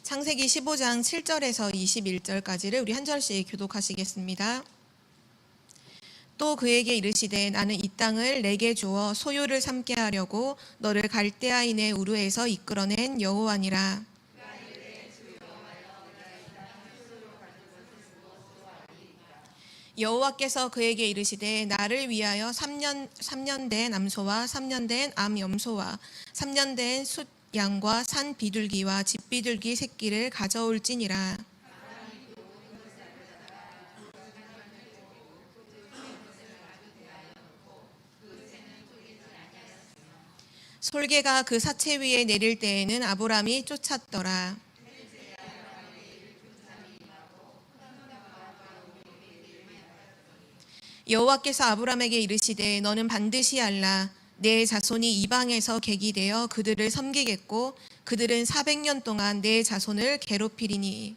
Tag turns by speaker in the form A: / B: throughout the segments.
A: 창세기 15장 7절에서 21절까지를 우리 한 절씩 교독하시겠습니다. 또 그에게 이르시되 나는 이 땅을 내게 주어 소유를 삼게 하려고 너를 갈대아인의 우르에서 이끌어낸 여호와니라. 여호와께서 그에게 이르시되 나를 위하여 3년 된 암소와 3년 된 암염소와 3년 된 숫 양과 산 비둘기와 집 비둘기 새끼를 가져올지니라. 솔개가 그 사체 위에 내릴 때에는 아브람이 쫓았더라. 여호와께서 아브람에게 이르시되 너는 반드시 알라. 내 자손이 이방에서 객이 되어 그들을 섬기겠고 그들은 400년 동안 내 자손을 괴롭히리니.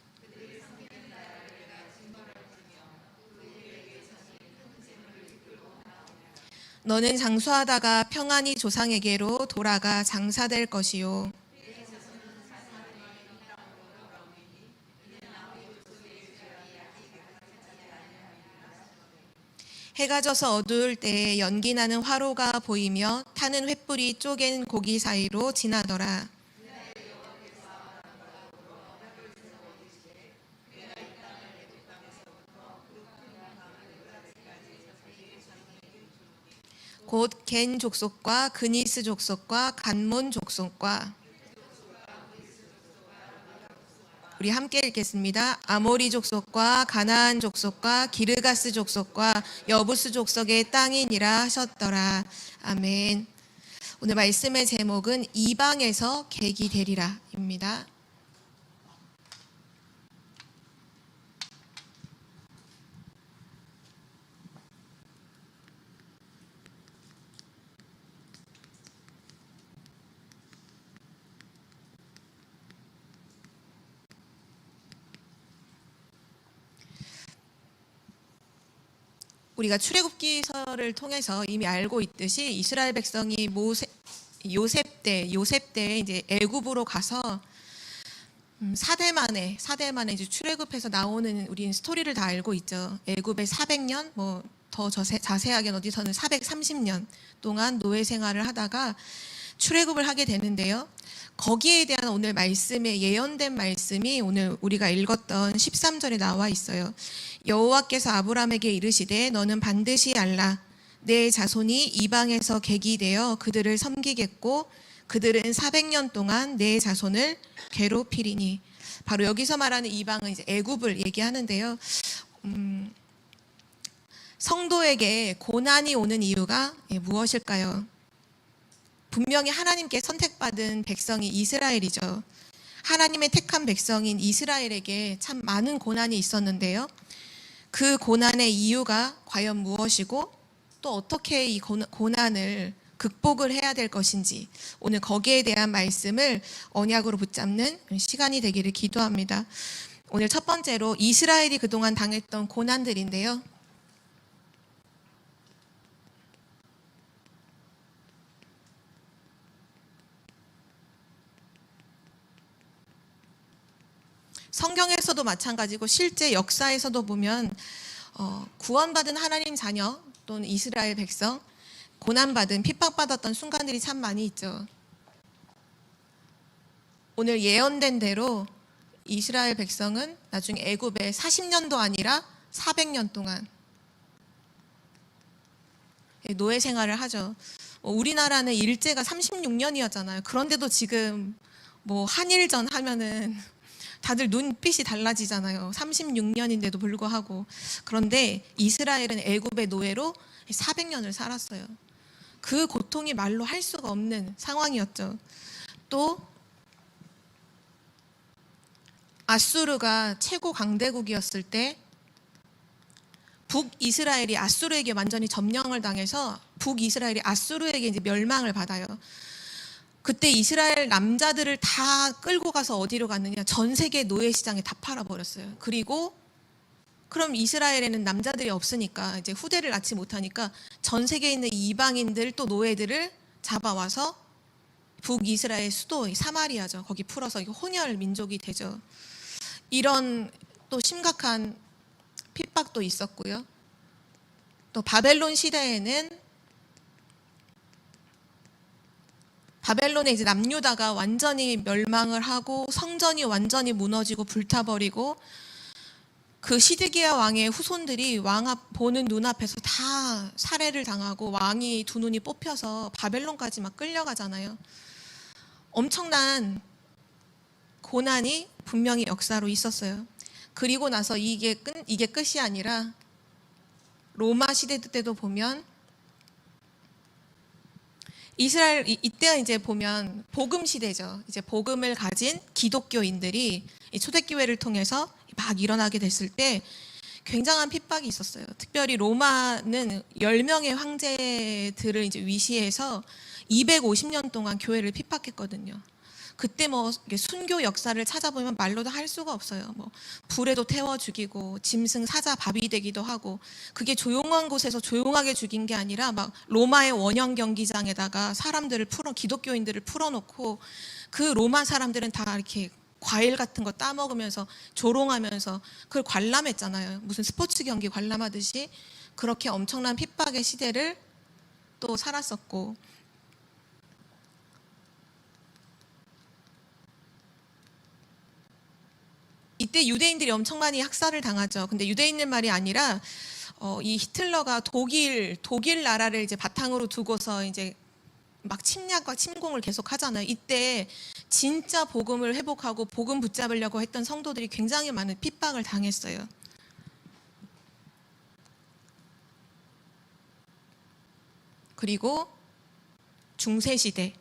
A: 너는 장수하다가 평안히 조상에게로 돌아가 장사될 것이요. 해가 져서 어두울 때에 연기나는 화로가 보이며 타는 횃불이 쪼갠 고기 사이로 지나더라. 곧 겐 족속과 그니스 족속과 간몬 족속과 우리 함께 읽겠습니다. 아모리 족속과 가나안 족속과 기르가스 족속과 여부스 족속의 땅이니라 하셨더라. 아멘. 오늘 말씀의 제목은 이방에서 객이 되리라입니다. 우리가 출애굽기서를 통해서 이미 알고 있듯이 이스라엘 백성이 요셉 때에 이제 애굽으로 가서 4대 만에 이제 출애굽해서 나오는 우리는 스토리를 다 알고 있죠. 애굽에 400년, 뭐 더 자세하게는 어디서는 430년 동안 노예 생활을 하다가 출애굽을 하게 되는데요. 거기에 대한 오늘 말씀의 예언된 말씀이 오늘 우리가 읽었던 13절에 나와 있어요. 여호와께서 아브람에게 이르시되 너는 반드시 알라. 내 자손이 이방에서 객이 되어 그들을 섬기겠고 그들은 400년 동안 내 자손을 괴롭히리니. 바로 여기서 말하는 이방은 이제 애굽을 얘기하는데요. 성도에게 고난이 오는 이유가 무엇일까요? 분명히 하나님께 선택받은 백성이 이스라엘이죠. 하나님의 택한 백성인 이스라엘에게 참 많은 고난이 있었는데요. 그 고난의 이유가 과연 무엇이고 또 어떻게 이 고난을 극복을 해야 될 것인지 오늘 거기에 대한 말씀을 언약으로 붙잡는 시간이 되기를 기도합니다. 오늘 첫 번째로 이스라엘이 그동안 당했던 고난들인데요. 성경에서도 마찬가지고 실제 역사에서도 보면 구원받은 하나님 자녀 또는 이스라엘 백성 고난받은 핍박받았던 순간들이 참 많이 있죠. 오늘 예언된 대로 이스라엘 백성은 나중에 애굽에 40년도 아니라 400년 동안 노예 생활을 하죠. 우리나라는 일제가 36년이었잖아요. 그런데도 지금 뭐 한일전 하면은 다들 눈빛이 달라지잖아요. 36년인데도 불구하고. 그런데 이스라엘은 애굽의 노예로 400년을 살았어요. 그 고통이 말로 할 수가 없는 상황이었죠. 또 아수르가 최고 강대국이었을 때 북이스라엘이 아수르에게 완전히 점령을 당해서 북이스라엘이 아수르에게 이제 멸망을 받아요. 그때 이스라엘 남자들을 다 끌고 가서 어디로 갔느냐? 전 세계 노예 시장에 다 팔아버렸어요. 그리고 그럼 이스라엘에는 남자들이 없으니까 이제 후대를 낳지 못하니까 전 세계에 있는 이방인들 또 노예들을 잡아와서 북이스라엘 수도 사마리아죠. 거기 풀어서 혼혈 민족이 되죠. 이런 또 심각한 핍박도 있었고요. 또 바벨론 시대에는 바벨론의 이제 남유다가 완전히 멸망을 하고 성전이 완전히 무너지고 불타버리고 그 시드기야 왕의 후손들이 왕 앞 보는 눈앞에서 다 살해를 당하고 왕이 두 눈이 뽑혀서 바벨론까지 막 끌려가잖아요. 엄청난 고난이 분명히 역사로 있었어요. 그리고 나서 이게 끝이 아니라 로마 시대 때도 보면 이스라엘 이때가 이제 보면 복음 시대죠. 이제 복음을 가진 기독교인들이 초대교회를 통해서 막 일어나게 됐을 때 굉장한 핍박이 있었어요. 특별히 로마는 10명의 황제들을 이제 위시해서 250년 동안 교회를 핍박했거든요. 그때 뭐 순교 역사를 찾아보면 말로도 할 수가 없어요. 뭐 불에도 태워 죽이고 짐승 사자 밥이 되기도 하고, 그게 조용한 곳에서 조용하게 죽인 게 아니라 막 로마의 원형 경기장에다가 기독교인들을 풀어놓고 그 로마 사람들은 다 이렇게 과일 같은 거 따먹으면서 조롱하면서 그걸 관람했잖아요. 무슨 스포츠 경기 관람하듯이 그렇게 엄청난 핍박의 시대를 또 살았었고, 이때 유대인들이 엄청 많이 학살을 당하죠. 근데 유대인들 말이 아니라 이 히틀러가 독일 나라를 이제 바탕으로 두고서 이제 막 침략과 침공을 계속 하잖아요. 이때 진짜 복음을 회복하고 복음 붙잡으려고 했던 성도들이 굉장히 많은 핍박을 당했어요. 그리고 중세시대,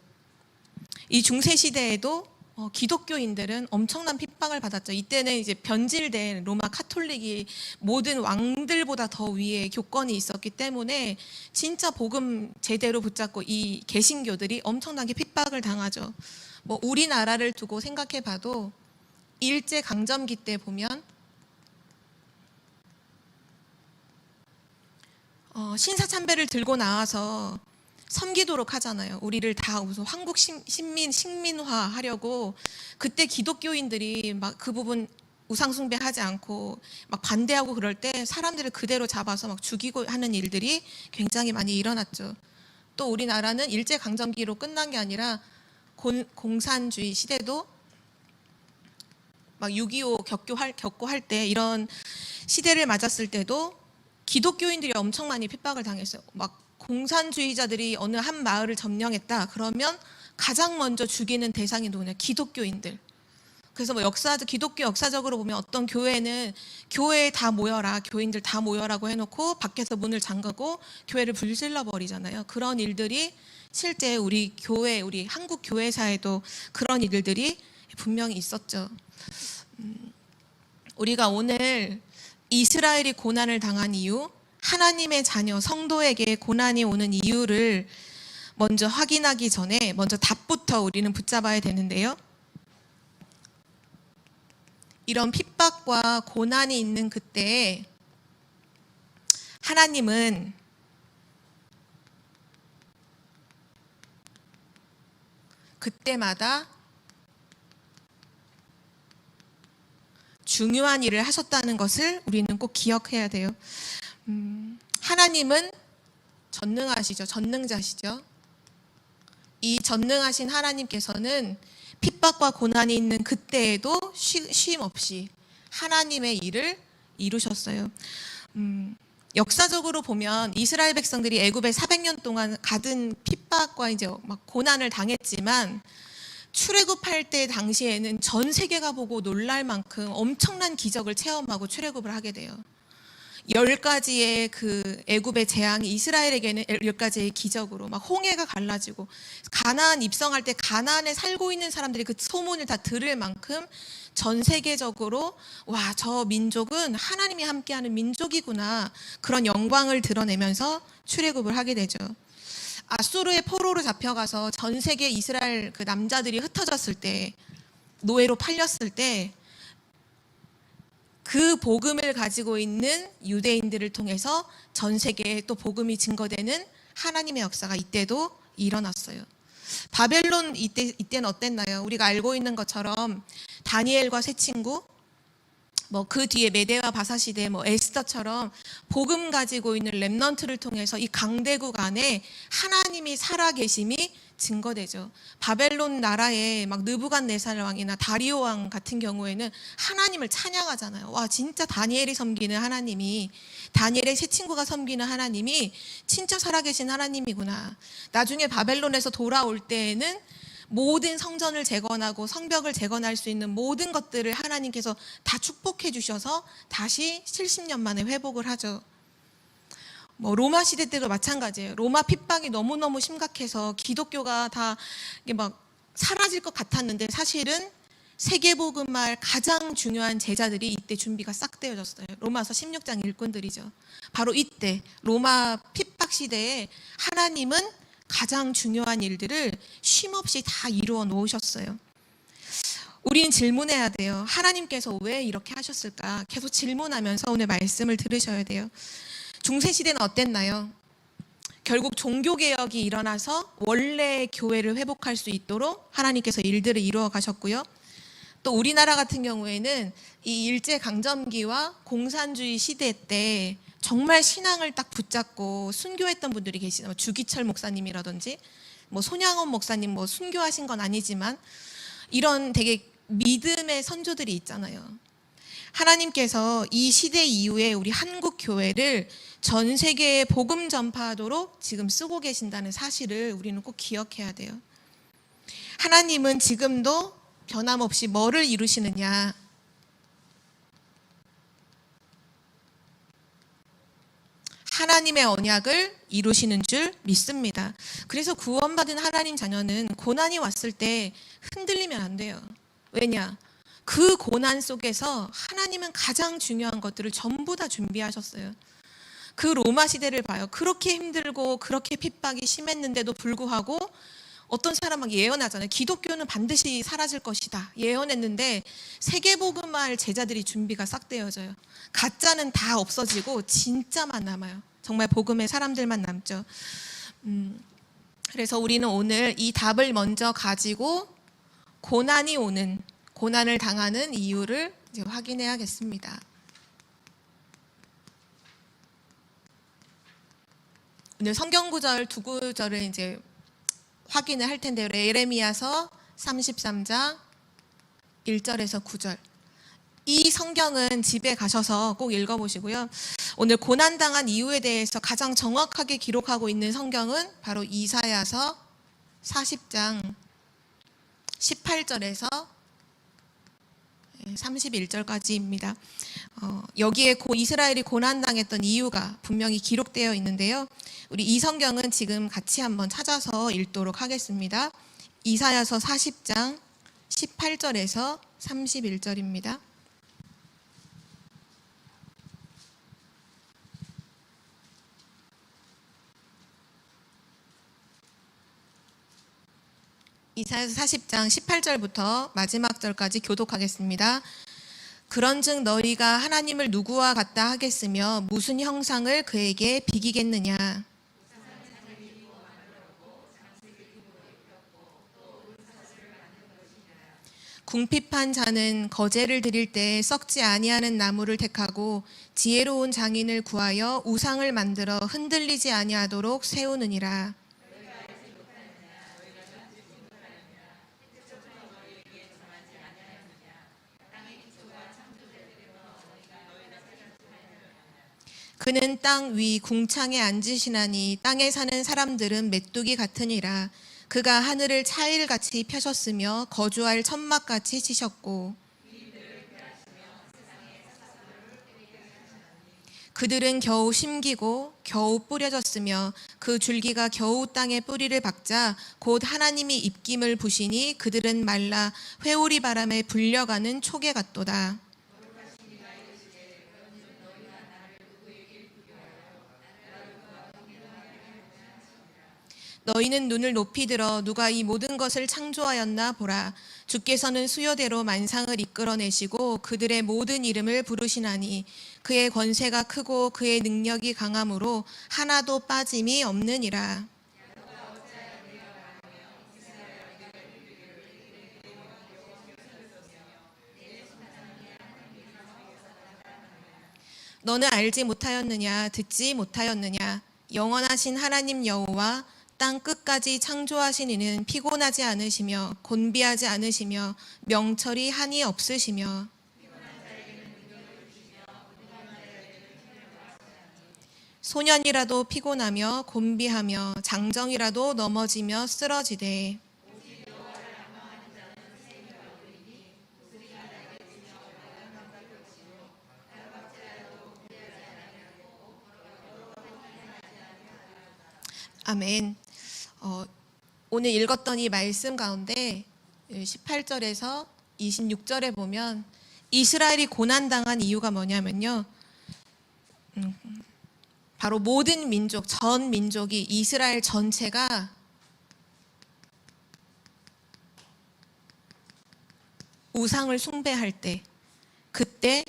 A: 이 중세시대에도 기독교인들은 엄청난 핍박을 받았죠. 이때는 이제 변질된 로마 카톨릭이 모든 왕들보다 더 위에 교권이 있었기 때문에 진짜 복음 제대로 붙잡고 이 개신교들이 엄청나게 핍박을 당하죠. 뭐 우리나라를 두고 생각해 봐도 일제 강점기 때 보면 신사참배를 들고 나와서 섬기도록 하잖아요. 우리를 다 무슨 한국 식민화 하려고 그때 기독교인들이 막 그 부분 우상숭배하지 않고 막 반대하고 그럴 때 사람들을 그대로 잡아서 막 죽이고 하는 일들이 굉장히 많이 일어났죠. 또 우리나라는 일제강점기로 끝난 게 아니라 공산주의 시대도 막 6.25 겪고 할 때 이런 시대를 맞았을 때도 기독교인들이 엄청 많이 핍박을 당했어요. 막 공산주의자들이 어느 한 마을을 점령했다 그러면 가장 먼저 죽이는 대상이 누구냐? 기독교인들. 그래서 뭐 기독교 역사적으로 보면 어떤 교회는 교회에 다 모여라, 교인들 다 모여라고 해놓고 밖에서 문을 잠그고 교회를 불질러 버리잖아요. 그런 일들이 실제 우리 한국 교회사에도 그런 일들이 분명히 있었죠. 우리가 오늘 이스라엘이 고난을 당한 이유, 하나님의 자녀 성도에게 고난이 오는 이유를 먼저 확인하기 전에 먼저 답부터 우리는 붙잡아야 되는데요. 이런 핍박과 고난이 있는 그때에 하나님은 그때마다 중요한 일을 하셨다는 것을 우리는 꼭 기억해야 돼요. 하나님은 전능하시죠. 전능자시죠. 이 전능하신 하나님께서는 핍박과 고난이 있는 그때에도 쉼 없이 하나님의 일을 이루셨어요. 역사적으로 보면 이스라엘 백성들이 애굽에 400년 동안 가든 핍박과 이제 막 고난을 당했지만 출애굽할 때 당시에는 전 세계가 보고 놀랄 만큼 엄청난 기적을 체험하고 출애굽을 하게 돼요. 10가지의 그 애굽의 재앙이 이스라엘에게는 10가지의 기적으로 막 홍해가 갈라지고 가나안 입성할 때 가나안에 살고 있는 사람들이 그 소문을 다 들을 만큼 전 세계적으로 와, 저 민족은 하나님이 함께하는 민족이구나, 그런 영광을 드러내면서 출애굽을 하게 되죠. 아수르의 포로로 잡혀가서 전 세계 이스라엘 그 남자들이 흩어졌을 때, 노예로 팔렸을 때 그 복음을 가지고 있는 유대인들을 통해서 전 세계에 또 복음이 증거되는 하나님의 역사가 이때도 일어났어요. 바벨론 이때는 어땠나요? 우리가 알고 있는 것처럼 다니엘과 세 친구, 뭐 그 뒤에 메대와 바사 시대, 뭐 에스더처럼 복음 가지고 있는 렘넌트를 통해서 이 강대국 안에 하나님이 살아계심이 증거되죠. 바벨론 나라에 막 느부갓네살 왕이나 다리오 왕 같은 경우에는 하나님을 찬양하잖아요. 와, 진짜 다니엘이 섬기는 하나님이, 다니엘의 세 친구가 섬기는 하나님이 진짜 살아계신 하나님이구나. 나중에 바벨론에서 돌아올 때에는 모든 성전을 재건하고 성벽을 재건할 수 있는 모든 것들을 하나님께서 다 축복해 주셔서 다시 70년 만에 회복을 하죠. 뭐 로마 시대 때도 마찬가지예요. 로마 핍박이 너무너무 심각해서 기독교가 다 이게 막 사라질 것 같았는데 사실은 세계복음할 가장 중요한 제자들이 이때 준비가 싹 되어졌어요. 로마서 16장 일꾼들이죠. 바로 이때 로마 핍박 시대에 하나님은 가장 중요한 일들을 쉼없이 다 이루어 놓으셨어요. 우리는 질문해야 돼요. 하나님께서 왜 이렇게 하셨을까? 계속 질문하면서 오늘 말씀을 들으셔야 돼요. 중세시대는 어땠나요? 결국 종교개혁이 일어나서 원래 교회를 회복할 수 있도록 하나님께서 일들을 이루어 가셨고요. 또 우리나라 같은 경우에는 이 일제강점기와 공산주의 시대 때 정말 신앙을 딱 붙잡고 순교했던 분들이 계시죠. 주기철 목사님이라든지 뭐 손양원 목사님 뭐 순교하신 건 아니지만 이런 되게 믿음의 선조들이 있잖아요. 하나님께서 이 시대 이후에 우리 한국 교회를 전 세계에 복음 전파하도록 지금 쓰고 계신다는 사실을 우리는 꼭 기억해야 돼요. 하나님은 지금도 변함없이 뭐를 이루시느냐? 하나님의 언약을 이루시는 줄 믿습니다. 그래서 구원받은 하나님 자녀는 고난이 왔을 때 흔들리면 안 돼요. 왜냐? 그 고난 속에서 하나님은 가장 중요한 것들을 전부 다 준비하셨어요. 그 로마 시대를 봐요. 그렇게 힘들고 그렇게 핍박이 심했는데도 불구하고 어떤 사람은 예언하잖아요. 기독교는 반드시 사라질 것이다. 예언했는데 세계복음할 제자들이 준비가 싹 되어져요. 가짜는 다 없어지고 진짜만 남아요. 정말 복음의 사람들만 남죠. 그래서 우리는 오늘 이 답을 먼저 가지고 고난을 당하는 이유를 이제 확인해야겠습니다. 오늘 성경 구절 두 구절을 이제 확인을 할 텐데요. 예레미야서 33장 1절에서 9절. 이 성경은 집에 가셔서 꼭 읽어보시고요. 오늘 고난당한 이유에 대해서 가장 정확하게 기록하고 있는 성경은 바로 이사야서 40장 18절에서 31절까지입니다. 여기에 이스라엘이 고난당했던 이유가 분명히 기록되어 있는데요. 우리 이 성경은 지금 같이 한번 찾아서 읽도록 하겠습니다. 이사야서 40장 18절에서 31절입니다. 이사야서 40장 18절부터 마지막 절까지 교독하겠습니다. 그런즉 너희가 하나님을 누구와 같다 하겠으며 무슨 형상을 그에게 비기겠느냐. 궁핍한 자는 거제를 드릴 때 썩지 아니하는 나무를 택하고 지혜로운 장인을 구하여 우상을 만들어 흔들리지 아니하도록 세우느니라. 그는 땅 위 궁창에 앉으시나니 땅에 사는 사람들은 메뚜기 같으니라. 그가 하늘을 차일같이 펴셨으며 거주할 천막같이 치셨고 그들은 겨우 심기고 겨우 뿌려졌으며 그 줄기가 겨우 땅에 뿌리를 박자 곧 하나님이 입김을 부시니 그들은 말라 회오리 바람에 불려가는 초계 같도다. 너희는 눈을 높이 들어 누가 이 모든 것을 창조하였나 보라. 주께서는 수요대로 만상을 이끌어내시고 그들의 모든 이름을 부르시나니 그의 권세가 크고 그의 능력이 강함으로 하나도 빠짐이 없느니라. 너는 알지 못하였느냐 듣지 못하였느냐 영원하신 하나님 여호와 땅 끝까지 창조하신 이는 피곤하지 않으시며 곤비하지 않으시며 명철이 한이 없으시며 소년이라도 피곤하며 곤비하며 장정이라도 넘어지며 쓰러지되 아멘. 오늘 읽었던 이 말씀 가운데 18절에서 26절에 보면 이스라엘이 고난당한 이유가 뭐냐면요. 바로 모든 민족, 전 민족이 이스라엘 전체가 우상을 숭배할 때 그때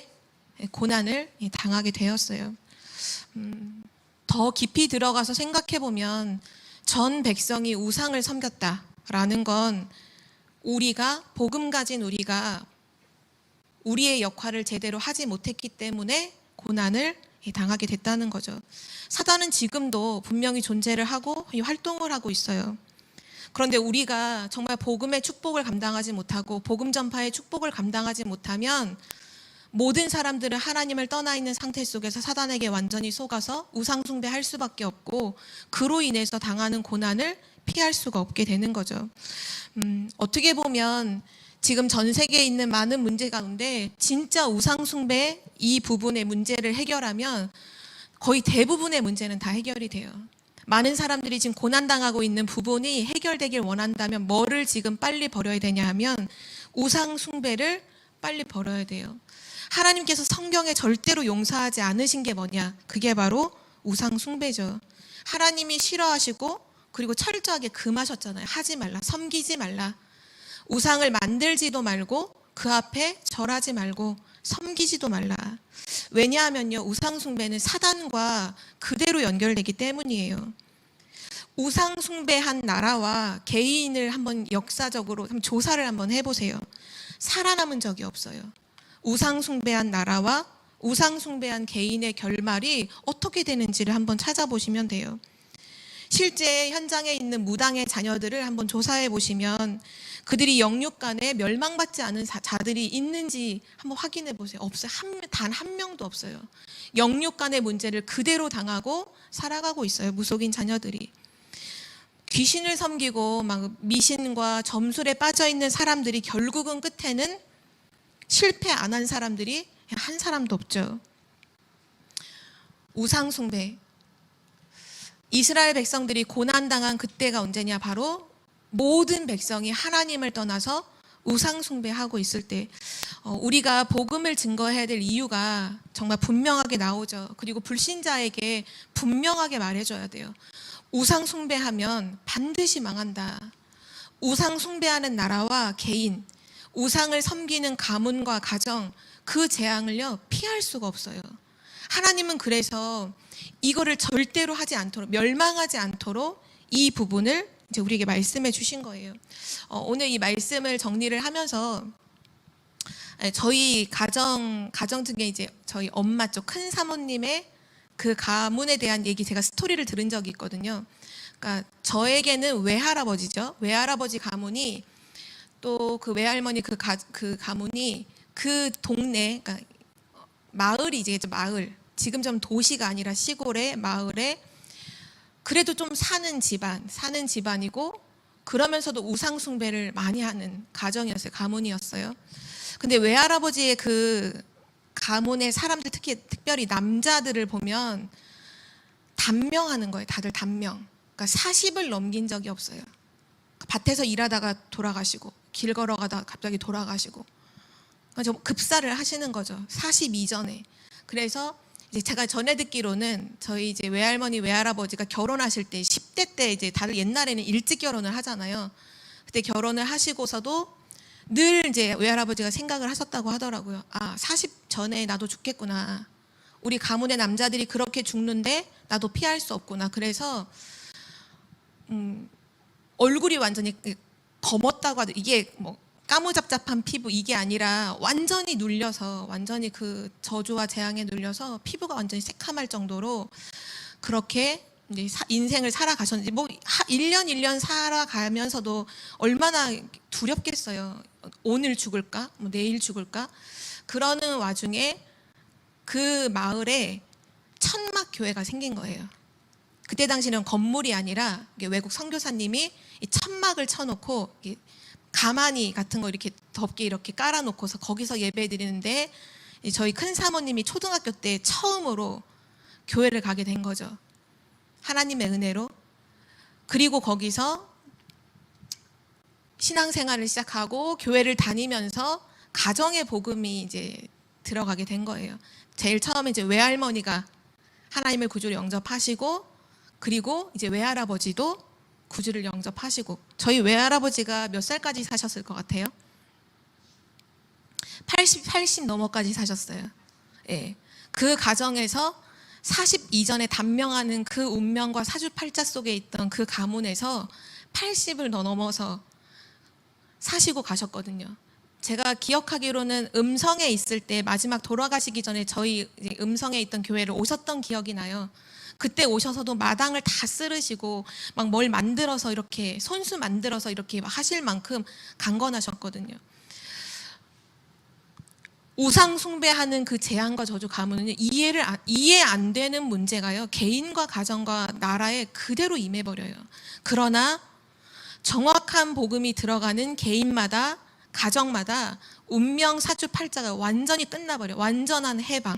A: 고난을 당하게 되었어요. 더 깊이 들어가서 생각해 보면 전 백성이 우상을 섬겼다라는 건 우리가 복음 가진 우리가 우리의 역할을 제대로 하지 못했기 때문에 고난을 당하게 됐다는 거죠. 사단은 지금도 분명히 존재를 하고 활동을 하고 있어요. 그런데 우리가 정말 복음의 축복을 감당하지 못하고 복음 전파의 축복을 감당하지 못하면 모든 사람들은 하나님을 떠나 있는 상태 속에서 사단에게 완전히 속아서 우상 숭배할 수밖에 없고 그로 인해서 당하는 고난을 피할 수가 없게 되는 거죠. 어떻게 보면 지금 전 세계에 있는 많은 문제 가운데 진짜 우상 숭배 이 부분의 문제를 해결하면 거의 대부분의 문제는 다 해결이 돼요. 많은 사람들이 지금 고난당하고 있는 부분이 해결되길 원한다면 뭐를 지금 빨리 버려야 되냐 하면 우상 숭배를 빨리 버려야 돼요. 하나님께서 성경에 절대로 용서하지 않으신 게 뭐냐? 그게 바로 우상 숭배죠. 하나님이 싫어하시고 그리고 철저하게 금하셨잖아요. 하지 말라, 섬기지 말라. 우상을 만들지도 말고 그 앞에 절하지 말고 섬기지도 말라. 왜냐하면요, 우상 숭배는 사단과 그대로 연결되기 때문이에요. 우상 숭배한 나라와 개인을 한번 역사적으로 한번 조사를 한번 해보세요. 살아남은 적이 없어요. 우상 숭배한 나라와 우상 숭배한 개인의 결말이 어떻게 되는지를 한번 찾아보시면 돼요. 실제 현장에 있는 무당의 자녀들을 한번 조사해 보시면 그들이 영육간에 멸망받지 않은 자들이 있는지 한번 확인해 보세요. 없어요. 단 한 명도 없어요. 영육간의 문제를 그대로 당하고 살아가고 있어요. 무속인 자녀들이. 귀신을 섬기고 막 미신과 점술에 빠져 있는 사람들이 결국은 끝에는 실패 안 한 사람들이 한 사람도 없죠. 우상 숭배. 이스라엘 백성들이 고난당한 그때가 언제냐? 바로 모든 백성이 하나님을 떠나서 우상 숭배하고 있을 때 우리가 복음을 증거해야 될 이유가 정말 분명하게 나오죠. 그리고 불신자에게 분명하게 말해줘야 돼요. 우상 숭배하면 반드시 망한다. 우상 숭배하는 나라와 개인, 우상을 섬기는 가문과 가정, 그 재앙을요 피할 수가 없어요. 하나님은 그래서 이거를 절대로 하지 않도록, 멸망하지 않도록 이 부분을 이제 우리에게 말씀해 주신 거예요. 오늘 이 말씀을 정리를 하면서 저희 가정 중에 이제 저희 엄마 쪽 큰 사모님의 그 가문에 대한 얘기 제가 스토리를 들은 적이 있거든요. 그러니까 저에게는 외할아버지죠. 외할아버지 가문이 또 그 외할머니 그 가문이 그 동네, 그러니까 마을이 이제 마을, 지금 좀 도시가 아니라 시골의 마을에 그래도 좀 사는 집안이고 그러면서도 우상 숭배를 많이 하는 가정이었어요. 가문이었어요. 근데 외할아버지의 그 가문의 사람들, 특별히 남자들을 보면 단명하는 거예요. 다들 단명. 그러니까 40을 넘긴 적이 없어요. 밭에서 일하다가 돌아가시고 길 걸어가다가 갑자기 돌아가시고 좀 급사를 하시는 거죠. 40 이전에. 그래서 이제 제가 전해 듣기로는 저희 이제 외할머니 외할아버지가 결혼하실 때 10대 때 이제 다들 옛날에는 일찍 결혼을 하잖아요. 그때 결혼을 하시고서도 늘 이제 외할아버지가 생각을 하셨다고 하더라고요. 40 전에 나도 죽겠구나. 우리 가문의 남자들이 그렇게 죽는데 나도 피할 수 없구나. 그래서 얼굴이 완전히 검었다고 하더라고요. 이게 뭐 까무잡잡한 피부 이게 아니라 완전히 눌려서 완전히 그 저주와 재앙에 눌려서 피부가 완전히 새카말 정도로 그렇게 이제 인생을 살아가셨는지 1년 1년 살아가면서도 얼마나 두렵겠어요. 오늘 죽을까? 내일 죽을까? 그러는 와중에 그 마을에 천막 교회가 생긴 거예요. 그때 당시는 건물이 아니라 외국 선교사님이 이 천막을 쳐놓고 가마니 같은 거 이렇게 덮개 이렇게 깔아놓고서 거기서 예배 드리는데 저희 큰 사모님이 초등학교 때 처음으로 교회를 가게 된 거죠. 하나님의 은혜로. 그리고 거기서 신앙생활을 시작하고 교회를 다니면서 가정의 복음이 이제 들어가게 된 거예요. 제일 처음에 이제 외할머니가 하나님의 구주를 영접하시고, 그리고 이제 외할아버지도 구주를 영접하시고. 저희 외할아버지가 몇 살까지 사셨을 것 같아요? 80 넘어까지 사셨어요. 예. 그 가정에서 40 이전에 단명하는 그 운명과 사주팔자 속에 있던 그 가문에서 80을 더 넘어서 사시고 가셨거든요. 제가 기억하기로는 음성에 있을 때 마지막 돌아가시기 전에 저희 음성에 있던 교회를 오셨던 기억이 나요. 그때 오셔서도 마당을 다 쓸으시고 막 뭘 만들어서 이렇게 손수 만들어서 이렇게 하실 만큼 강건하셨거든요. 우상 숭배하는 그 재앙과 저주 가문은 이해 안 되는 문제가요. 개인과 가정과 나라에 그대로 임해버려요. 그러나 정확한 복음이 들어가는 개인마다 가정마다 운명 사주팔자가 완전히 끝나버려. 완전한 해방.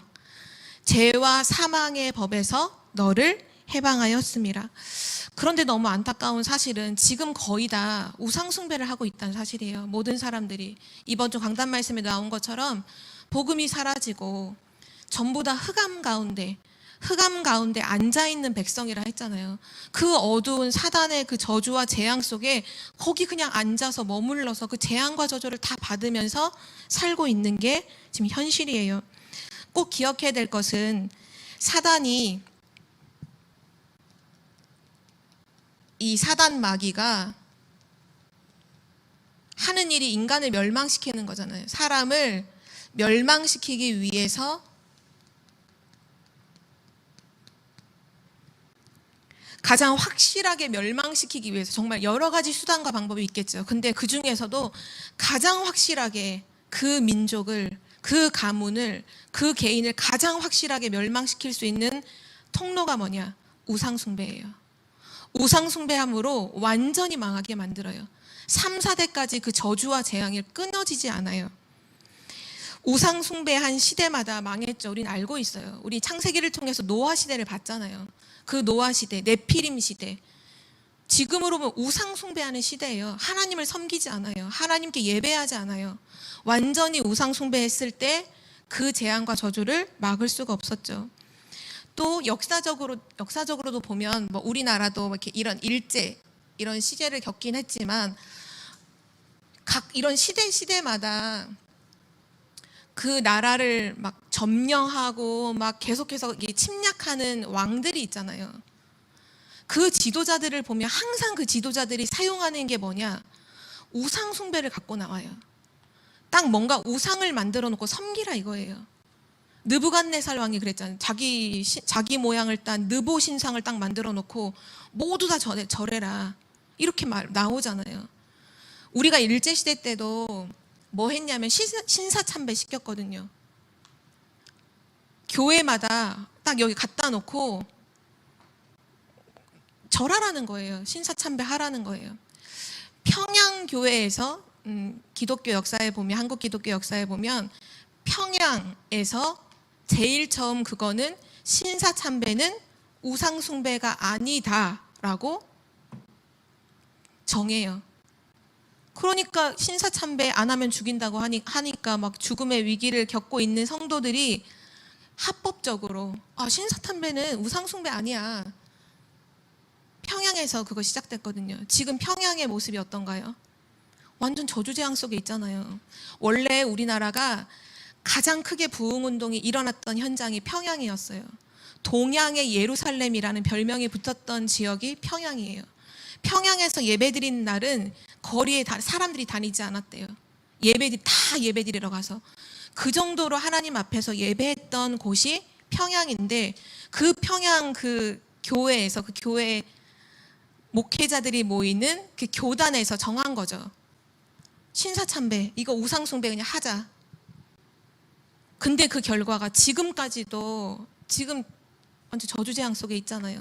A: 죄와 사망의 법에서 너를 해방하였습니다. 그런데 너무 안타까운 사실은 지금 거의 다 우상 숭배를 하고 있다는 사실이에요. 모든 사람들이. 이번 주 강단 말씀에 나온 것처럼 복음이 사라지고 전부 다 흑암 가운데 앉아있는 백성이라 했잖아요. 그 어두운 사단의 그 저주와 재앙 속에 거기 그냥 앉아서 머물러서 그 재앙과 저주를 다 받으면서 살고 있는 게 지금 현실이에요. 꼭 기억해야 될 것은 사단이, 이 사단 마귀가 하는 일이 인간을 멸망시키는 거잖아요. 사람을 멸망시키기 위해서 가장 확실하게 멸망시키기 위해서 정말 여러 가지 수단과 방법이 있겠죠. 근데 그 중에서도 가장 확실하게 그 민족을, 그 가문을, 그 개인을 가장 확실하게 멸망시킬 수 있는 통로가 뭐냐? 우상숭배예요. 우상숭배함으로 완전히 망하게 만들어요. 3, 4대까지 그 저주와 재앙이 끊어지지 않아요. 우상숭배한 시대마다 망했죠. 우린 알고 있어요. 우리 창세기를 통해서 노아 시대를 봤잖아요. 그 노아 시대, 네피림 시대. 지금으로 보면 우상숭배하는 시대예요. 하나님을 섬기지 않아요. 하나님께 예배하지 않아요. 완전히 우상숭배했을 때 그 재앙과 저주를 막을 수가 없었죠. 또 역사적으로도 보면 뭐 우리나라도 이렇게 이런 일제, 이런 시제를 겪긴 했지만 각 이런 시대마다 그 나라를 막 점령하고 막 계속해서 침략하는 왕들이 있잖아요. 그 지도자들을 보면 항상 그 지도자들이 사용하는 게 뭐냐? 우상 숭배를 갖고 나와요. 딱 뭔가 우상을 만들어 놓고 섬기라 이거예요. 느부갓네살 왕이 그랬잖아요. 자기 모양을 딴 느보 신상을 딱 만들어 놓고 모두 다 절해라. 이렇게 나오잖아요. 우리가 일제시대 때도 뭐 했냐면 신사참배 시켰거든요. 교회마다 딱 여기 갖다 놓고 절하라는 거예요. 신사참배 하라는 거예요. 평양교회에서 기독교 역사에 보면, 한국 기독교 역사에 보면 평양에서 제일 처음 그거는 신사참배는 우상숭배가 아니다라고 정해요. 그러니까 신사참배 안 하면 죽인다고 하니까 막 죽음의 위기를 겪고 있는 성도들이 합법적으로 신사참배는 우상숭배 아니야. 평양에서 그거 시작됐거든요. 지금 평양의 모습이 어떤가요? 완전 저주재앙 속에 있잖아요. 원래 우리나라가 가장 크게 부흥운동이 일어났던 현장이 평양이었어요. 동양의 예루살렘이라는 별명이 붙었던 지역이 평양이에요. 평양에서 예배드리는 날은 거리에 사람들이 다니지 않았대요. 다 예배드리러 가서 그 정도로 하나님 앞에서 예배했던 곳이 평양인데, 그 평양 그 교회에서, 그 교회 목회자들이 모이는 그 교단에서 정한 거죠. 신사참배, 이거 우상숭배 그냥 하자. 근데 그 결과가 지금까지도 지금 완전 저주재앙 속에 있잖아요.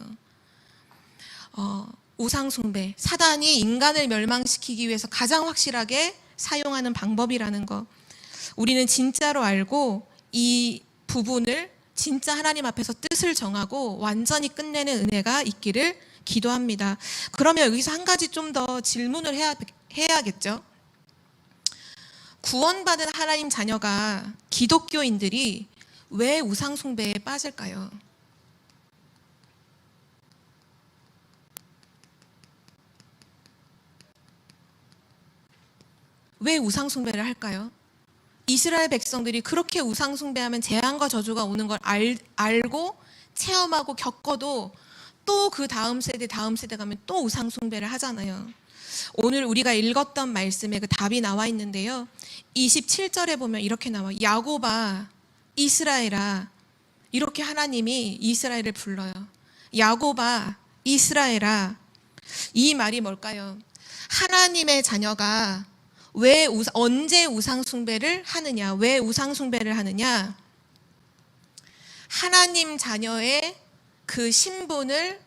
A: 우상숭배, 사단이 인간을 멸망시키기 위해서 가장 확실하게 사용하는 방법이라는 거, 우리는 진짜로 알고 이 부분을 진짜 하나님 앞에서 뜻을 정하고 완전히 끝내는 은혜가 있기를 기도합니다. 그러면 여기서 한 가지 좀 더 질문을 해야겠죠. 구원받은 하나님 자녀가, 기독교인들이 왜 우상숭배에 빠질까요? 왜 우상숭배를 할까요? 이스라엘 백성들이 그렇게 우상숭배하면 재앙과 저주가 오는 걸 알고 체험하고 겪어도 또 그 다음 세대 가면 또 우상숭배를 하잖아요. 오늘 우리가 읽었던 말씀에 그 답이 나와 있는데요. 27절에 보면 이렇게 나와요. 야곱아, 이스라엘아, 이렇게 하나님이 이스라엘을 불러요. 야곱아, 이스라엘아. 이 말이 뭘까요? 하나님의 자녀가 언제 우상숭배를 하느냐? 왜 우상숭배를 하느냐? 하나님 자녀의 그 신분을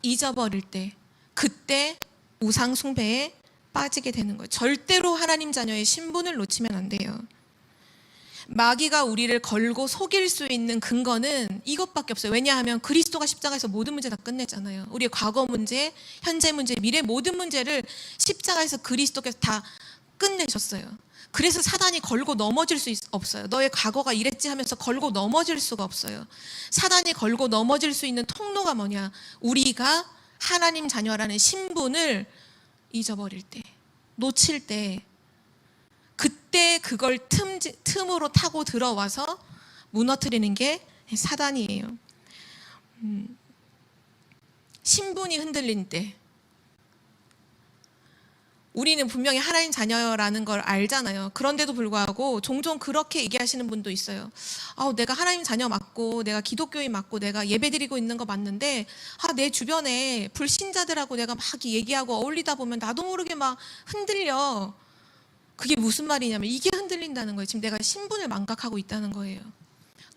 A: 잊어버릴 때, 그때 우상숭배에 빠지게 되는 거예요. 절대로 하나님 자녀의 신분을 놓치면 안 돼요. 마귀가 우리를 걸고 속일 수 있는 근거는 이것밖에 없어요. 왜냐하면 그리스도가 십자가에서 모든 문제 다 끝냈잖아요. 우리의 과거 문제, 현재 문제, 미래 모든 문제를 십자가에서 그리스도께서 다 끝내셨어요. 그래서 사단이 걸고 넘어질 수 없어요. 너의 과거가 이랬지 하면서 걸고 넘어질 수가 없어요. 사단이 걸고 넘어질 수 있는 통로가 뭐냐? 우리가 하나님 자녀라는 신분을 잊어버릴 때, 놓칠 때, 그때 그걸 틈으로 타고 들어와서 무너뜨리는 게 사단이에요. 신분이 흔들린 때, 우리는 분명히 하나님 자녀라는 걸 알잖아요. 그런데도 불구하고 종종 그렇게 얘기하시는 분도 있어요. 내가 하나님 자녀 맞고, 내가 기독교인 맞고, 내가 예배드리고 있는 거 맞는데, 내 주변에 불신자들하고 내가 막 얘기하고 어울리다 보면 나도 모르게 막 흔들려. 그게 무슨 말이냐면 이게 흔들린다는 거예요. 지금 내가 신분을 망각하고 있다는 거예요.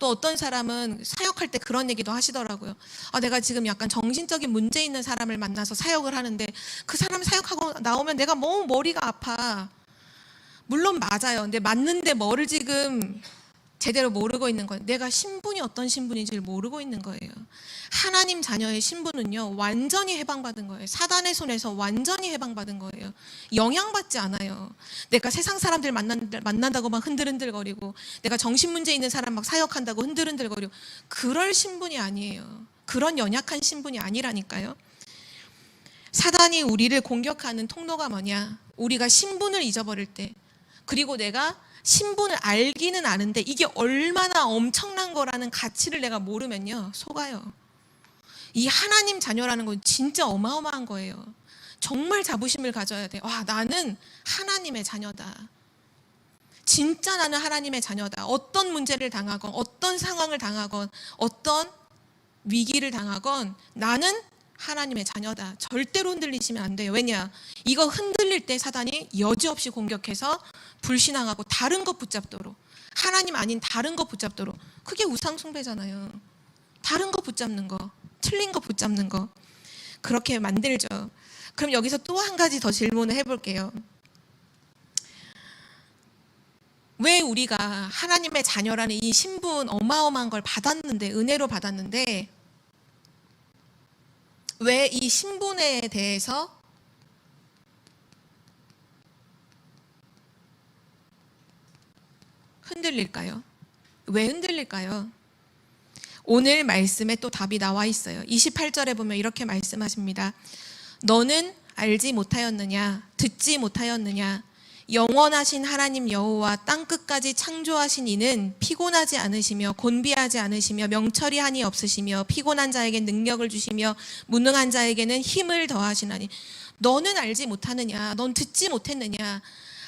A: 또 어떤 사람은 사역할 때 그런 얘기도 하시더라고요. 내가 지금 약간 정신적인 문제 있는 사람을 만나서 사역을 하는데 그 사람 사역하고 나오면 내가 너무 머리가 아파. 물론 맞아요. 근데 맞는데 뭐를 지금 제대로 모르고 있는 거예요. 내가 신분이 어떤 신분인지를 모르고 있는 거예요. 하나님 자녀의 신분은요, 완전히 해방받은 거예요. 사단의 손에서 완전히 해방받은 거예요. 영향받지 않아요. 내가 세상 사람들 만난다고 막 흔들흔들거리고, 내가 정신문제 있는 사람 막 사역한다고 흔들흔들거리고, 그럴 신분이 아니에요. 그런 연약한 신분이 아니라니까요. 사단이 우리를 공격하는 통로가 뭐냐? 우리가 신분을 잊어버릴 때, 그리고 내가 신분을 알기는 아는데 이게 얼마나 엄청난 거라는 가치를 내가 모르면요, 속아요. 이 하나님 자녀라는 건 진짜 어마어마한 거예요. 정말 자부심을 가져야 돼. 나는 하나님의 자녀다. 진짜 나는 하나님의 자녀다. 어떤 문제를 당하건, 어떤 상황을 당하건, 어떤 위기를 당하건 나는 하나님의 자녀다. 절대로 흔들리시면 안 돼요. 왜냐? 이거 흔들릴 때 사단이 여지없이 공격해서 불신앙하고 다른 것 붙잡도록, 하나님 아닌 다른 것 붙잡도록. 그게 우상숭배잖아요. 다른 거 붙잡는 거, 틀린 거 붙잡는 거, 그렇게 만들죠. 그럼 여기서 또 한 가지 더 질문을 해볼게요. 왜 우리가 하나님의 자녀라는 이 신분 어마어마한 걸 받았는데, 은혜로 받았는데, 왜 이 신분에 대해서 흔들릴까요? 왜 흔들릴까요? 오늘 말씀에 또 답이 나와 있어요. 28절에 보면 이렇게 말씀하십니다. 너는 알지 못하였느냐? 듣지 못하였느냐? 영원하신 하나님 여호와 땅끝까지 창조하신 이는 피곤하지 않으시며 곤비하지 않으시며 명철이 한이 없으시며 피곤한 자에게 능력을 주시며 무능한 자에게는 힘을 더하시나니 너는 알지 못하느냐? 넌 듣지 못했느냐?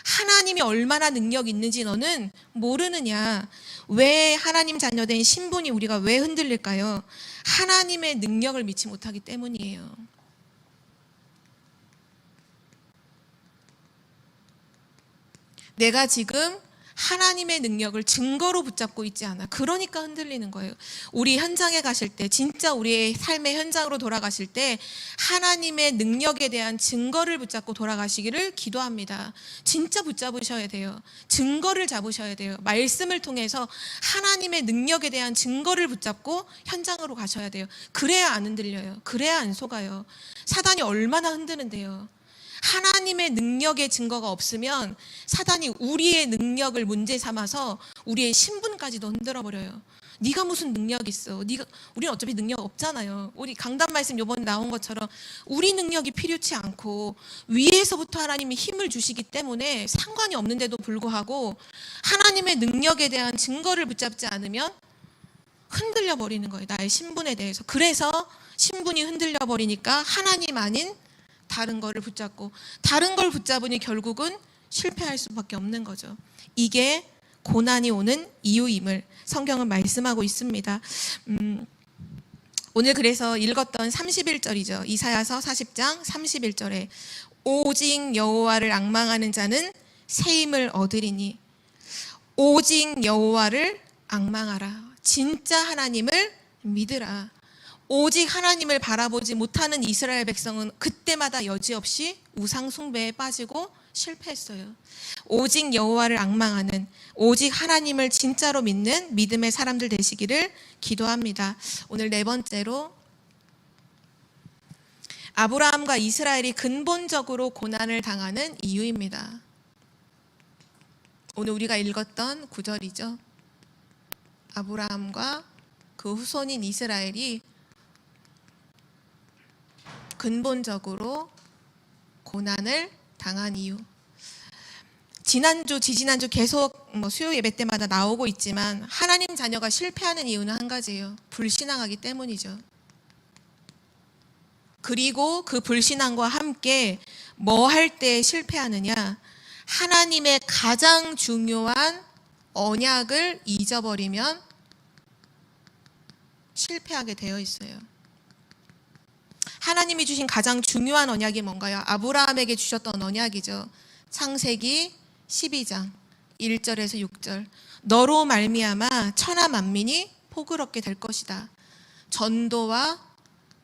A: 하나님이 얼마나 능력이 있는지 너는 모르느냐? 왜 하나님 자녀된 신분이 우리가 왜 흔들릴까요? 하나님의 능력을 믿지 못하기 때문이에요. 내가 지금 하나님의 능력을 증거로 붙잡고 있지 않아. 그러니까 흔들리는 거예요. 우리 현장에 가실 때, 진짜 우리의 삶의 현장으로 돌아가실 때 하나님의 능력에 대한 증거를 붙잡고 돌아가시기를 기도합니다. 진짜 붙잡으셔야 돼요. 증거를 잡으셔야 돼요. 말씀을 통해서 하나님의 능력에 대한 증거를 붙잡고 현장으로 가셔야 돼요. 그래야 안 흔들려요. 그래야 안 속아요. 사단이 얼마나 흔드는데요. 하나님의 능력의 증거가 없으면 사단이 우리의 능력을 문제 삼아서 우리의 신분까지도 흔들어버려요. 네가 무슨 능력 있어? 우리는 어차피 능력 없잖아요. 우리 강단 말씀 이번에 나온 것처럼 우리 능력이 필요치 않고 위에서부터 하나님이 힘을 주시기 때문에 상관이 없는데도 불구하고 하나님의 능력에 대한 증거를 붙잡지 않으면 흔들려 버리는 거예요. 나의 신분에 대해서. 그래서 신분이 흔들려 버리니까 하나님 아닌 다른 거를 붙잡고, 다른 걸 붙잡으니 결국은 실패할 수밖에 없는 거죠. 이게 고난이 오는 이유임을 성경은 말씀하고 있습니다. 오늘 그래서 읽었던 31절이죠. 이사야서 40장 31절에 오직 여호와를 앙망하는 자는 새 힘을 얻으리니, 오직 여호와를 앙망하라. 진짜 하나님을 믿으라. 오직 하나님을 바라보지 못하는 이스라엘 백성은 그때마다 여지없이 우상 숭배에 빠지고 실패했어요. 오직 여호와를 앙망하는, 오직 하나님을 진짜로 믿는 믿음의 사람들 되시기를 기도합니다. 오늘 네 번째로, 아브라함과 이스라엘이 근본적으로 고난을 당하는 이유입니다. 오늘 우리가 읽었던 구절이죠. 아브라함과 그 후손인 이스라엘이 근본적으로 고난을 당한 이유. 지난주, 지지난주 계속 수요 예배 때마다 나오고 있지만 하나님 자녀가 실패하는 이유는 한 가지예요. 불신앙하기 때문이죠. 그리고 그 불신앙과 함께 뭐 할 때 실패하느냐? 하나님의 가장 중요한 언약을 잊어버리면 실패하게 되어 있어요. 하나님이 주신 가장 중요한 언약이 뭔가요? 아브라함에게 주셨던 언약이죠. 창세기 12장 1절에서 6절. 너로 말미암아 천하 만민이 복을 얻게 될 것이다. 전도와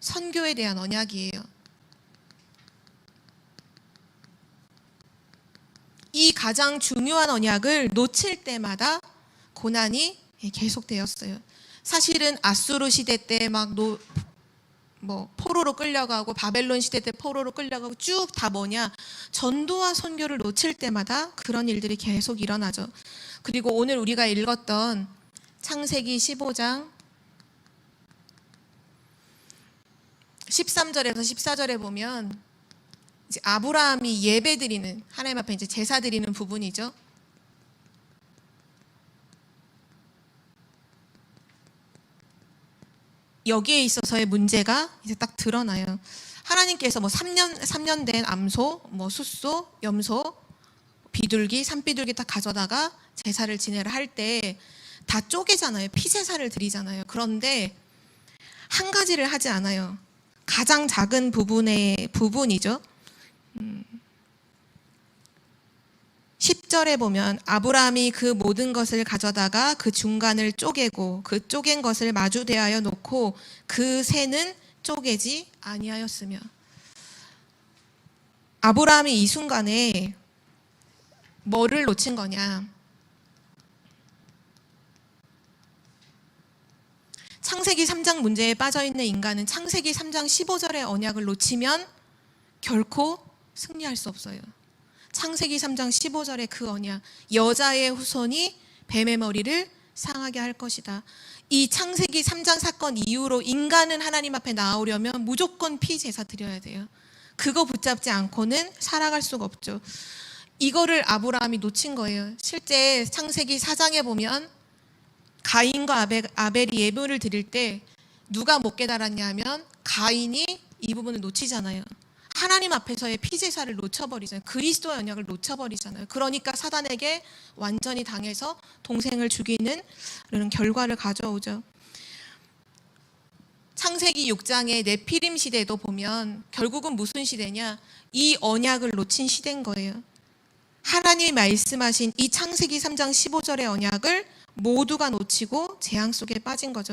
A: 선교에 대한 언약이에요. 이 가장 중요한 언약을 놓칠 때마다 고난이 계속되었어요. 사실은 아수르 시대 때 포로로 끌려가고 바벨론 시대 때 포로로 끌려가고 쭉 다 뭐냐? 전도와 선교를 놓칠 때마다 그런 일들이 계속 일어나죠. 그리고 오늘 우리가 읽었던 창세기 15장 13절에서 14절에 보면 이제 아브라함이 예배드리는, 하나님 앞에 이제 제사 드리는 부분이죠. 여기에 있어서의 문제가 이제 딱 드러나요. 하나님께서 3년 된 암소, 숫소, 염소, 비둘기, 산비둘기 딱 가져다가 제사를 지내라 할 때 다 쪼개잖아요. 피제사를 드리잖아요. 그런데 한 가지를 하지 않아요. 가장 작은 부분이죠. 10절에 보면 아브라함이 그 모든 것을 가져다가 그 중간을 쪼개고 그 쪼갠 것을 마주 대하여 놓고 그 새는 쪼개지 아니하였으며. 아브라함이 이 순간에 뭐를 놓친 거냐? 창세기 3장 문제에 빠져있는 인간은 창세기 3장 15절의 언약을 놓치면 결코 승리할 수 없어요. 창세기 3장 15절의 그 언약, 여자의 후손이 뱀의 머리를 상하게 할 것이다. 이 창세기 3장 사건 이후로 인간은 하나님 앞에 나오려면 무조건 피제사 드려야 돼요. 그거 붙잡지 않고는 살아갈 수가 없죠. 이거를 아브라함이 놓친 거예요. 실제 창세기 4장에 보면 가인과 아벨이 예물을 드릴 때 누가 못 깨달았냐 하면 가인이 이 부분을 놓치잖아요. 하나님 앞에서의 피제사를 놓쳐버리잖아요. 그리스도의 언약을 놓쳐버리잖아요. 그러니까 사단에게 완전히 당해서 동생을 죽이는 그런 결과를 가져오죠. 창세기 6장의 네피림 시대도 보면 결국은 무슨 시대냐? 이 언약을 놓친 시대인 거예요. 하나님이 말씀하신 이 창세기 3장 15절의 언약을 모두가 놓치고 재앙 속에 빠진 거죠.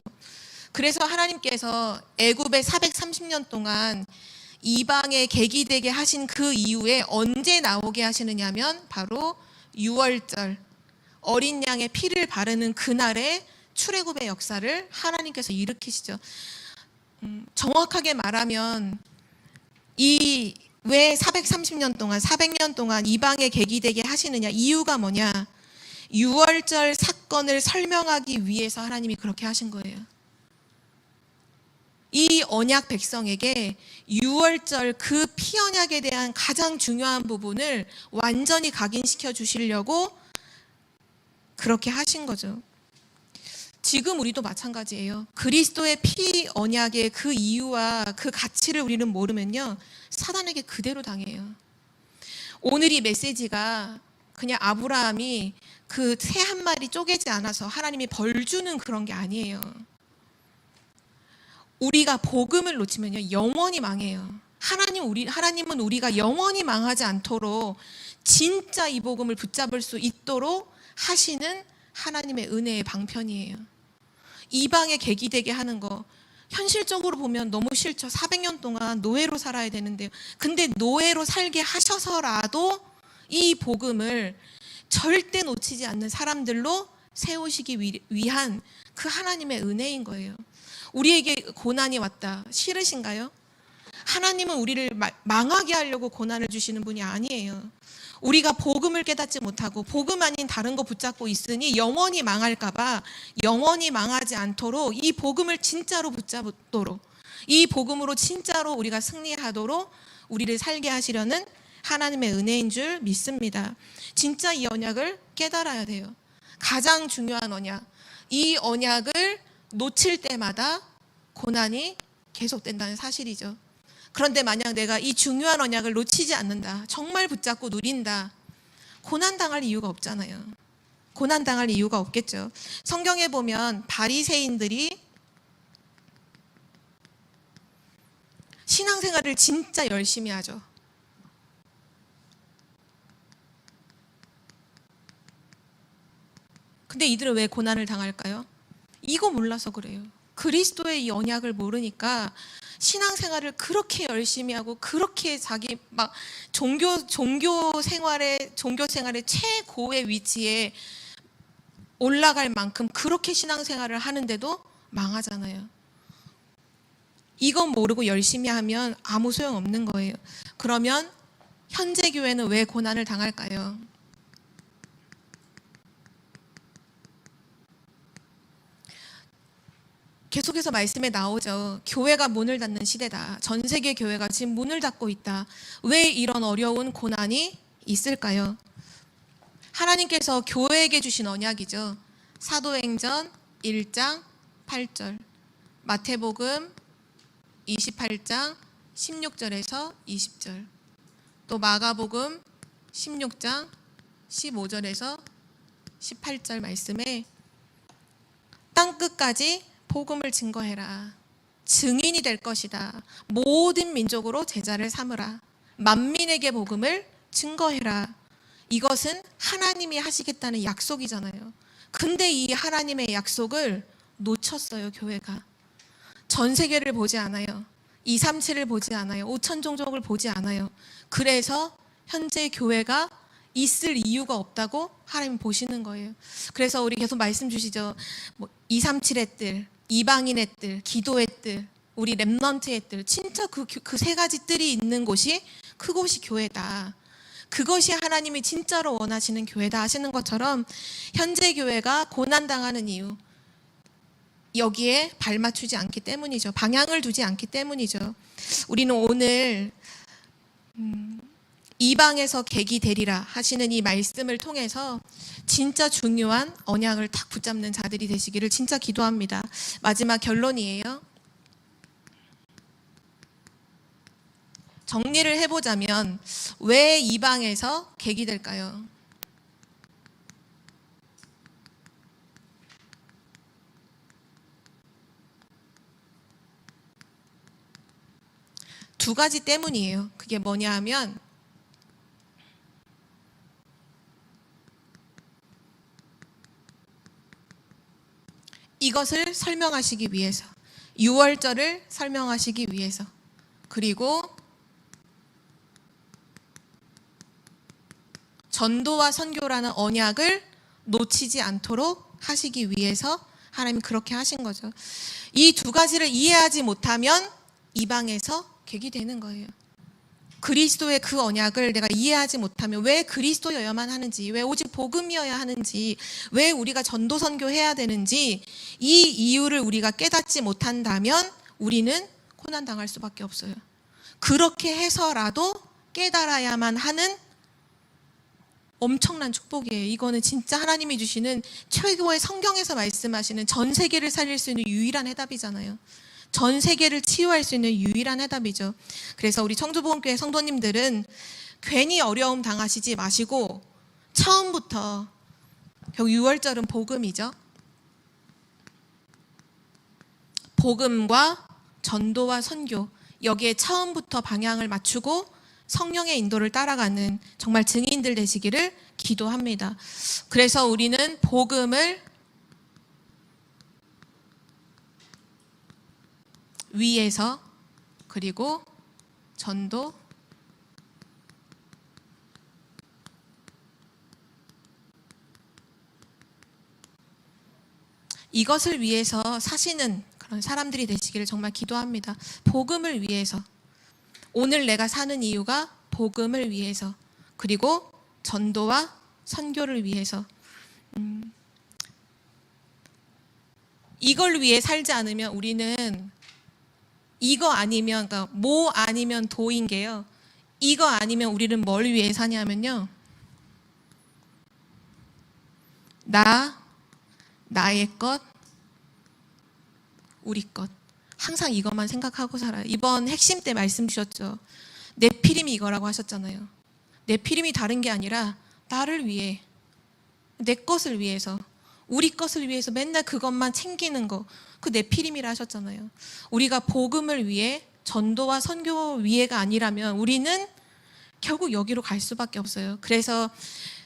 A: 그래서 하나님께서 애굽에 430년 동안 이방에 계기되게 하신 그 이후에 언제 나오게 하시느냐면 바로 6월절 어린 양의 피를 바르는 그날에 출애굽의 역사를 하나님께서 일으키시죠. 정확하게 말하면 이 왜 430년 동안 400년 동안 이방에 계기되게 하시느냐, 이유가 뭐냐? 6월절 사건을 설명하기 위해서 하나님이 그렇게 하신 거예요. 이 언약 백성에게 6월절 그 피언약에 대한 가장 중요한 부분을 완전히 각인시켜 주시려고 그렇게 하신 거죠. 지금 우리도 마찬가지예요. 그리스도의 피 언약의 그 이유와 그 가치를 우리는 모르면요, 사단에게 그대로 당해요. 오늘 이 메시지가 그냥 아브라함이 그 새 한 마리 쪼개지 않아서 하나님이 벌 주는 그런 게 아니에요. 우리가 복음을 놓치면요, 영원히 망해요. 하나님은 우리가 영원히 망하지 않도록 진짜 이 복음을 붙잡을 수 있도록 하시는 하나님의 은혜의 방편이에요. 이방에 계기되게 하는 거 현실적으로 보면 너무 싫죠. 400년 동안 노예로 살아야 되는데요. 근데 노예로 살게 하셔서라도 이 복음을 절대 놓치지 않는 사람들로 세우시기 위한 그 하나님의 은혜인 거예요. 우리에게 고난이 왔다. 싫으신가요? 하나님은 우리를 망하게 하려고 고난을 주시는 분이 아니에요. 우리가 복음을 깨닫지 못하고 복음 아닌 다른 거 붙잡고 있으니 영원히 망할까 봐 영원히 망하지 않도록 이 복음을 진짜로 붙잡도록, 이 복음으로 진짜로 우리가 승리하도록 우리를 살게 하시려는 하나님의 은혜인 줄 믿습니다. 진짜 이 언약을 깨달아야 돼요. 가장 중요한 언약. 이 언약을 놓칠 때마다 고난이 계속된다는 사실이죠. 그런데 만약 내가 이 중요한 언약을 놓치지 않는다, 정말 붙잡고 누린다, 고난당할 이유가 없잖아요. 고난당할 이유가 없겠죠. 성경에 보면 바리새인들이 신앙생활을 진짜 열심히 하죠. 근데 이들은 왜 고난을 당할까요? 이거 몰라서 그래요. 그리스도의 이 언약을 모르니까 신앙생활을 그렇게 열심히 하고 그렇게 자기 막 종교 생활의 최고의 위치에 올라갈 만큼 그렇게 신앙생활을 하는데도 망하잖아요. 이건 모르고 열심히 하면 아무 소용 없는 거예요. 그러면 현재 교회는 왜 고난을 당할까요? 계속해서 말씀에 나오죠. 교회가 문을 닫는 시대다. 전 세계 교회가 지금 문을 닫고 있다. 왜 이런 어려운 고난이 있을까요? 하나님께서 교회에게 주신 언약이죠. 사도행전 1장 8절, 마태복음 28장 16절에서 20절, 또 마가복음 16장 15절에서 18절 말씀에 땅끝까지 복음을 증거해라. 증인이 될 것이다. 모든 민족으로 제자를 삼으라. 만민에게 복음을 증거해라. 이것은 하나님이 하시겠다는 약속이잖아요. 근데 이 하나님의 약속을 놓쳤어요, 교회가. 전 세계를 보지 않아요. 237을 보지 않아요. 5천 종족을 보지 않아요. 그래서 현재 교회가 있을 이유가 없다고 하나님 보시는 거예요. 그래서 우리 계속 말씀 주시죠. 237의 뜰, 이방인의 뜰, 기도의 뜰, 우리 렘넌트의 뜰, 진짜 그 세 가지 뜰이 있는 곳이 그곳이 교회다. 그것이 하나님이 진짜로 원하시는 교회다 하시는 것처럼 현재 교회가 고난당하는 이유, 여기에 발 맞추지 않기 때문이죠. 방향을 두지 않기 때문이죠. 우리는 오늘 이방에서 객이 되리라 하시는 이 말씀을 통해서 진짜 중요한 언약을 탁 붙잡는 자들이 되시기를 진짜 기도합니다. 마지막 결론이에요. 정리를 해보자면 왜 이방에서 객이 될까요? 두 가지 때문이에요. 그게 뭐냐 하면 이것을 설명하시기 위해서, 유월절을 설명하시기 위해서, 그리고 전도와 선교라는 언약을 놓치지 않도록 하시기 위해서 하나님 그렇게 하신 거죠. 이 두 가지를 이해하지 못하면 이방에서 객이 되는 거예요. 그리스도의 그 언약을 내가 이해하지 못하면 왜 그리스도여야만 하는지, 왜 오직 복음이어야 하는지, 왜 우리가 전도 선교해야 되는지 이 이유를 우리가 깨닫지 못한다면 우리는 고난당할 수밖에 없어요. 그렇게 해서라도 깨달아야만 하는 엄청난 축복이에요. 이거는 진짜 하나님이 주시는 최고의, 성경에서 말씀하시는 전 세계를 살릴 수 있는 유일한 해답이잖아요. 전 세계를 치유할 수 있는 유일한 해답이죠. 그래서 우리 청주복음교회 성도님들은 괜히 어려움 당하시지 마시고 처음부터, 결국 6월절은 복음이죠. 복음과 전도와 선교, 여기에 처음부터 방향을 맞추고 성령의 인도를 따라가는 정말 증인들 되시기를 기도합니다. 그래서 우리는 복음을 위에서, 그리고 전도, 이것을 위해서 사시는 그런 사람들이 되시기를 정말 기도합니다. 복음을 위해서, 오늘 내가 사는 이유가 복음을 위해서, 그리고 전도와 선교를 위해서. 이걸 위해 살지 않으면 우리는 이거 아니면, 그러니까 뭐 아니면 도인 게요. 이거 아니면 우리는 뭘 위해 사냐면요, 나의 것, 우리 것. 항상 이것만 생각하고 살아요. 이번 핵심 때 말씀 주셨죠. 네피림이 이거라고 하셨잖아요. 네피림이 다른 게 아니라 나를 위해, 내 것을 위해서, 우리 것을 위해서 맨날 그것만 챙기는 거, 그 네피림이라 하셨잖아요. 우리가 복음을 위해, 전도와 선교 위해가 아니라면 우리는 결국 여기로 갈 수밖에 없어요. 그래서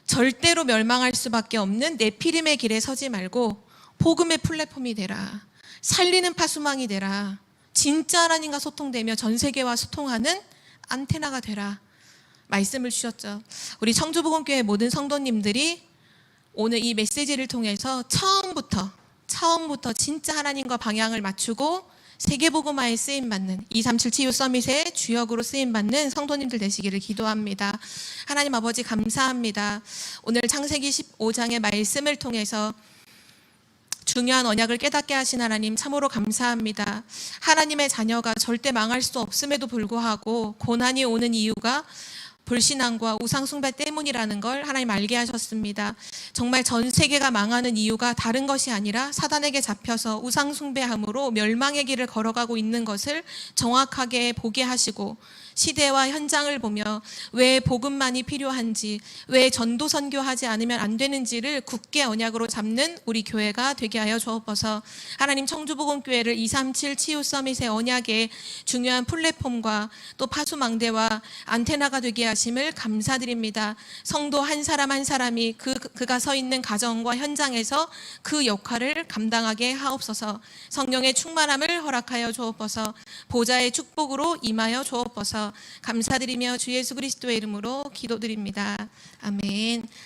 A: 절대로 멸망할 수밖에 없는 네피림의 길에 서지 말고 복음의 플랫폼이 되라, 살리는 파수망이 되라, 진짜 하나님과 소통되며 전 세계와 소통하는 안테나가 되라 말씀을 주셨죠. 우리 청주복음교회 모든 성도님들이 오늘 이 메시지를 통해서 처음부터 진짜 하나님과 방향을 맞추고 세계복음화에 쓰임받는 237 치유 서밋의 주역으로 쓰임받는 성도님들 되시기를 기도합니다. 하나님 아버지 감사합니다. 오늘 창세기 15장의 말씀을 통해서 중요한 언약을 깨닫게 하신 하나님 참으로 감사합니다. 하나님의 자녀가 절대 망할 수 없음에도 불구하고 고난이 오는 이유가 불신앙과 우상숭배 때문이라는 걸 하나님 알게 하셨습니다. 정말 전 세계가 망하는 이유가 다른 것이 아니라 사단에게 잡혀서 우상숭배함으로 멸망의 길을 걸어가고 있는 것을 정확하게 보게 하시고, 시대와 현장을 보며 왜 복음만이 필요한지, 왜 전도 선교하지 않으면 안 되는지를 굳게 언약으로 잡는 우리 교회가 되게 하여 주옵소서. 하나님, 청주복음교회를 237 치유 서밋의 언약의 중요한 플랫폼과 또 파수망대와 안테나가 되게 하심을 감사드립니다. 성도 한 사람 한 사람이 그가 서 있는 가정과 현장에서 그 역할을 감당하게 하옵소서. 성령의 충만함을 허락하여 주옵소서. 보좌의 축복으로 임하여 주옵소서. 감사드리며 주 예수 그리스도의 이름으로 기도드립니다. 아멘.